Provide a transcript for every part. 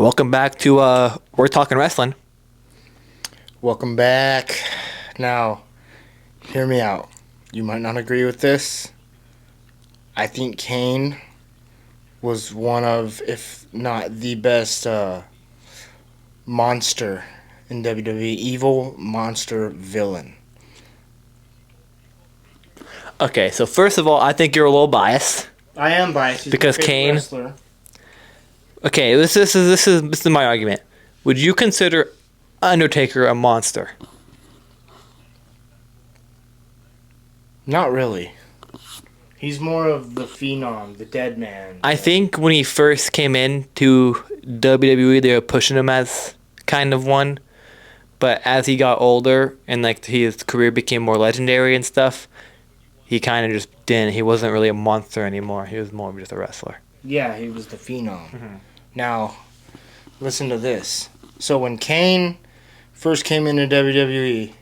Welcome back to We're Talking Wrestling. Welcome back. Now, hear me out. You might not agree with this. I think Kane was one of, if not the best, monster in WWE. Evil monster villain. Okay, so first of all, I think you're a little biased. I am biased. He's Because my favorite Kane- wrestler. Okay, this is my argument. Would you consider Undertaker a monster? Not really. He's more of the phenom, the dead man. I think when he first came into WWE, they were pushing him as kind of one. But as he got older and like his career became more legendary and stuff, he kind of just didn't. He wasn't really a monster anymore. He was more of just a wrestler. Yeah, he was the phenom. Now, listen to this. So when Kane first came into WWE,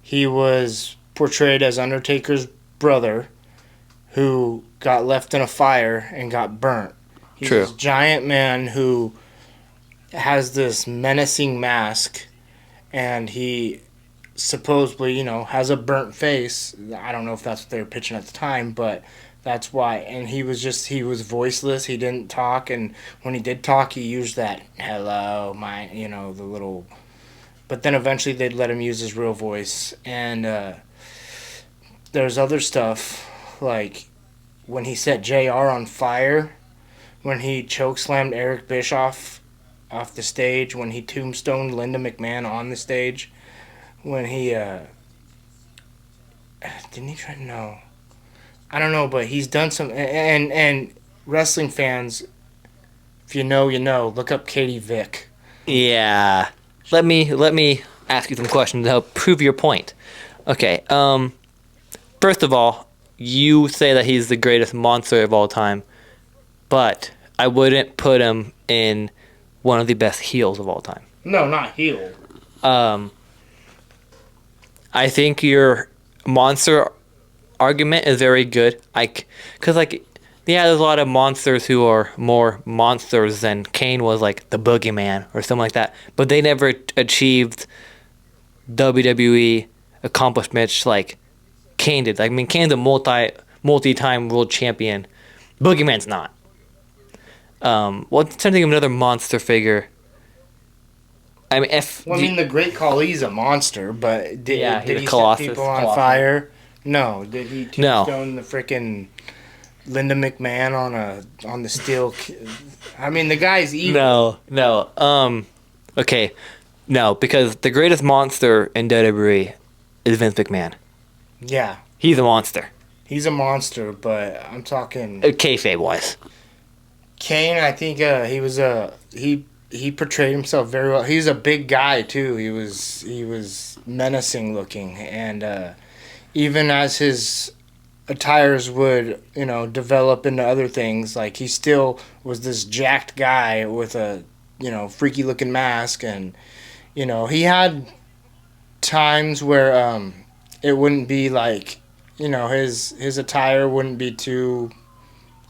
he was portrayed as Undertaker's brother who got left in a fire and got burnt. He's True. this giant man who has this menacing mask, and he supposedly, has a burnt face. I don't know if that's what they were pitching at the time, but that's why. And he was voiceless. He didn't talk, and when he did talk, he used that hello, my, the little. But then eventually they'd let him use his real voice. And there's other stuff, like when he set JR on fire, when he chokeslammed Eric Bischoff off the stage, when he tombstoned Linda McMahon on the stage, when he didn't he try? No, I don't know, but he's done some. And wrestling fans, if you know, you know. Look up Katie Vick. Yeah. Let me ask you some questions to help prove your point. Okay. First of all, you say that he's the greatest monster of all time, but I wouldn't put him in one of the best heels of all time. No, not heel. I think your monster argument is very good. There's a lot of monsters who are more monsters than Kane was, like the Boogeyman or something like that. But they never achieved WWE accomplishments like Kane did. I mean, Kane's a multi-time world champion. Boogeyman's not. Trying to think of another monster figure. I mean, the Great Khali's a monster, but did he set Colossus. people on fire? No. Did he No. tombstone the frickin' Linda McMahon on the steel? I mean, the guy's evil. No. Okay. No, because the greatest monster in WWE is Vince McMahon. Yeah, He's a monster. he's a monster, but I'm talking Kayfabe-wise. Kane. I think he portrayed himself very well. He's a big guy too. He was menacing looking, and even as his attires would develop into other things, like he still was this jacked guy with a freaky looking mask, and he had times where it wouldn't be like his attire wouldn't be too,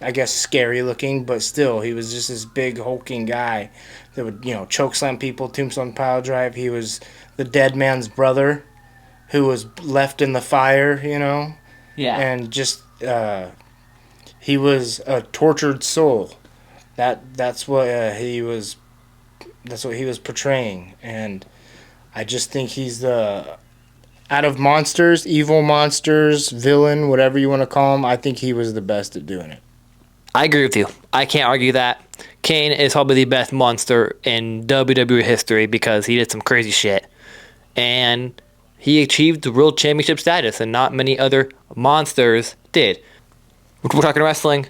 I guess, scary looking, but still he was just this big hulking guy that would chokeslam people, tombstone pile drive. He was the dead man's brother who was left in the fire, Yeah. and just he was a tortured soul. That's what he was portraying, and I just think he's out of monsters, evil monsters, villain, whatever you want to call him, I think he was the best at doing it. I agree with you. I can't argue that. Kane is probably the best monster in WWE history because he did some crazy shit. And he achieved the world championship status, and not many other monsters did. We're talking wrestling.